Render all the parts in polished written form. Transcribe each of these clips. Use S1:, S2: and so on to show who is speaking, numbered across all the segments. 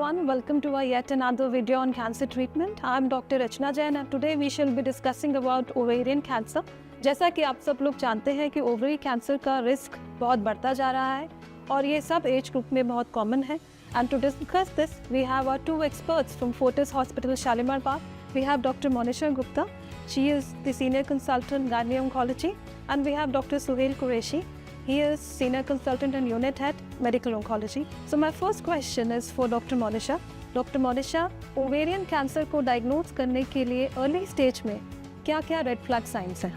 S1: everyone, welcome to our yet another video on cancer treatment. I am Dr. Rachna Jain and today we shall be discussing about ovarian cancer. जैसा कि आप सब लोग जानते हैं कि ओवरी कैंसर का रिस्क बहुत बढ़ता जा रहा है और ये सब एज ग्रुप में बहुत कॉमन है. And to discuss this, we have our two experts from Fortis Hospital, Shalimar Bagh. We have Dr. Monisha Gupta. She is the Senior Consultant Gynae Oncology, and we have Dr. Suhail Qureshi. He is Senior Consultant and Unit Head Medical Oncology. So my first question is for Dr. Monisha. Dr. Monisha, ovarian cancer को diagnose करने के लिए early stage में क्या-क्या red flag signs हैं?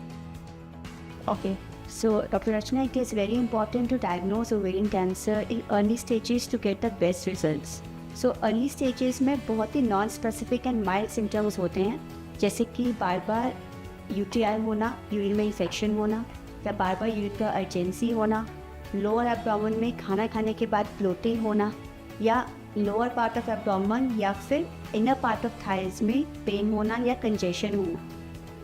S2: Okay, so Dr. Rachna, it is very important to diagnose ovarian cancer in early stages to get the best results. So early stages में बहुत ही non-specific and mild symptoms होते हैं, जैसे कि बार-बार UTI होना, urine में इन्फेक्शन होना, या बार-बार यूरिन का अर्जेंसी होना, लोअर एब्डोमेन में खाना खाने के बाद ब्लोटिंग होना, या लोअर पार्ट ऑफ एब्डोमेन या फिर इनर पार्ट ऑफ थाइज में पेन होना या कंजेशन होना.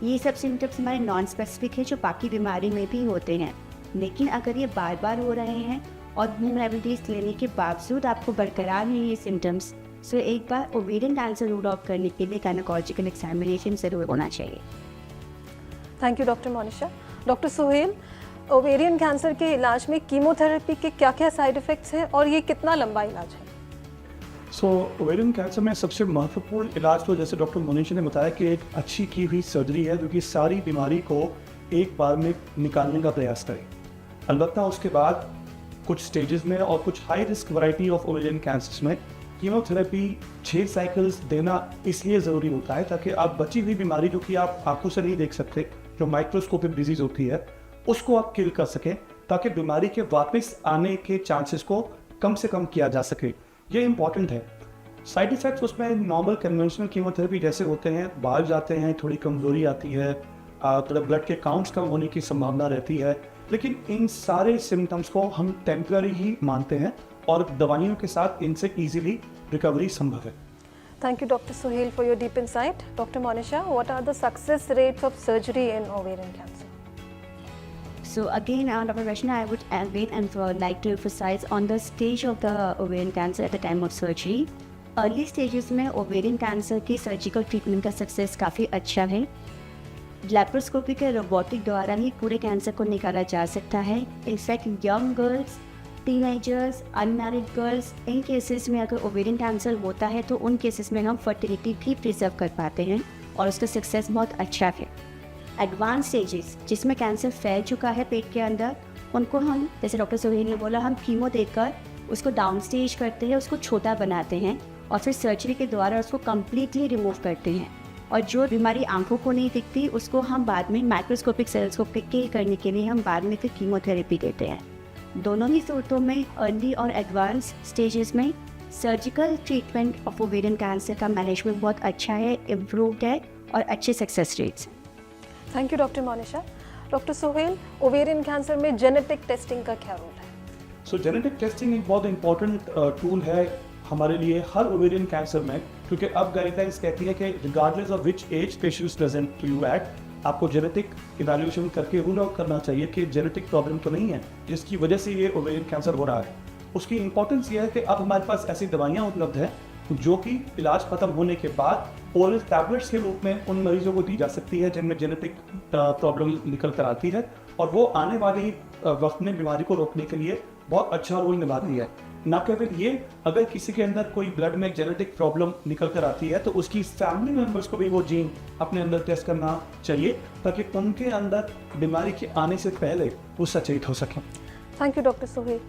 S2: ये सब सिम्टम्स हमारे नॉन स्पेसिफिक है जो बाकी बीमारी में भी होते हैं. लेकिन अगर ये बार बार हो रहे हैं और रेमेडीज लेने के बावजूद आपको बरकरार हैं ये सिम्टम्स, सो एक बार ओवेरियन कैंसर रूल आउट करने के लिए गायनेकोलॉजिकल एग्जामिनेशन ज़रूर होना चाहिए.
S1: Thank you doctor Monisha. Doctor Suhail, ovarian cancer के इलाज में कीमोथेरेपी के क्या-क्या साइड इफ़ेक्ट्स हैं और ये कितना लंबा इलाज है?
S3: ओवेरियन कैंसर में सबसे महत्वपूर्ण इलाज तो जैसे डॉक्टर मोनिशा ने बताया कि एक अच्छी की हुई सर्जरी है जो कि सारी बीमारी को एक बार में निकालने का प्रयास करे. अलबत्ता उसके बाद कुछ स्टेजेस में और कुछ high risk variety of ovarian cancers में कीमोथेरेपी 6 साइकिल्स देना इसलिए ज़रूरी होता है ताकि आप बची हुई बीमारी जो कि आप आंखों से नहीं देख सकते, जो माइक्रोस्कोपिक डिजीज़ होती है, उसको आप किल कर सकें ताकि बीमारी के वापस आने के चांसेस को कम से कम किया जा सके. ये इम्पॉर्टेंट है. साइड इफ़ेक्ट्स उसमें नॉर्मल कन्वेंशनल कीमोथेरेपी जैसे होते हैं, बाहर जाते हैं, थोड़ी कमज़ोरी आती है, थोड़ा ब्लड के काउंट्स कम होने की संभावना रहती है, लेकिन इन सारे सिम्टम्स को हम टेम्पररी ही मानते हैं और दवाइयों के साथ इनसे ईजिली रिकवरी संभव है.
S1: Thank you, Dr. Suhail, for your deep insight. Dr. Monisha, what are the success rates of surgery in ovarian cancer?
S2: So again, Dr. Rachna, I would again and like to emphasize on the stage of the ovarian cancer at the time of surgery. Early stages में ovarian cancer की surgical treatment का success काफ़ी अच्छा है. Laparoscopy के robotic द्वारा ही पूरे cancer को निकाला जा सकता है. In fact young girls, teenagers, unmarried girls, in cases में अगर ओवेरियन कैंसर होता है तो उन केसेस में हम फर्टिलिटी भी प्रिजर्व कर पाते हैं और उसका सक्सेस बहुत अच्छा है. एडवांस स्टेजेस जिसमें कैंसर फैल चुका है पेट के अंदर, उनको हम, जैसे डॉक्टर सुहेल ने बोला, हम कीमो देकर उसको डाउन स्टेज करते हैं, उसको छोटा बनाते हैं और फिर सर्जरी के द्वारा उसको कम्प्लीटली रिमूव करते हैं. और जो बीमारी आंखों को नहीं दिखती उसको हम बाद में माइक्रोस्कोपिक सेल्स को किल करने के लिए हम बाद में फिर कीमोथेरेपी देते हैं. दोनों ही सूरतों में अर्ली और एडवांस स्टेजेस में surgical treatment of ovarian cancer का मैनेजमेंट बहुत अच्छा है, इम्प्रूव्ड है और अच्छे success rates.
S1: Thank you doctor Monisha. Doctor Suhail, ovarian cancer में जेनेटिक टेस्टिंग का क्या रोल है?
S3: जेनेटिक टेस्टिंग एक बहुत इंपॉर्टेंट टूल है हमारे लिए हर ओवेरियन कैंसर में, क्योंकि अब गाइडलाइंस कहती है कि regardless of which age patients present to you at, आपको जेनेटिक इवैल्यूएशन करके रूल आउट करना चाहिए कि जेनेटिक प्रॉब्लम तो नहीं है जिसकी वजह से ये ओवेरियन कैंसर हो रहा है. उसकी इंपॉर्टेंस ये है कि अब हमारे पास ऐसी दवाइयाँ उपलब्ध हैं जो कि इलाज खत्म होने के बाद ओरल टैबलेट्स के रूप में उन मरीजों को दी जा सकती है जिनमें जेनेटिक प्रॉब्लम निकल कर आती है, और वो आने वाले वक्त में बीमारी को रोकने के लिए बहुत अच्छा रोल निभाती है. ना केवल ये, अगर किसी के अंदर कोई ब्लड में जेनेटिक प्रॉब्लम निकल कर आती है तो उसकी फैमिली मेम्बर्स को भी वो जीन अपने अंदर टेस्ट करना चाहिए ताकि उनके अंदर बीमारी के आने से पहले वो सचेत हो सकें.
S1: Thank you, Dr. Suhail.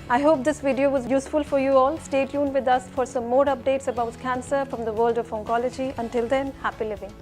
S1: I hope this video was useful for you all. Stay tuned with us for some more updates about cancer from the world of oncology. Until then, happy living.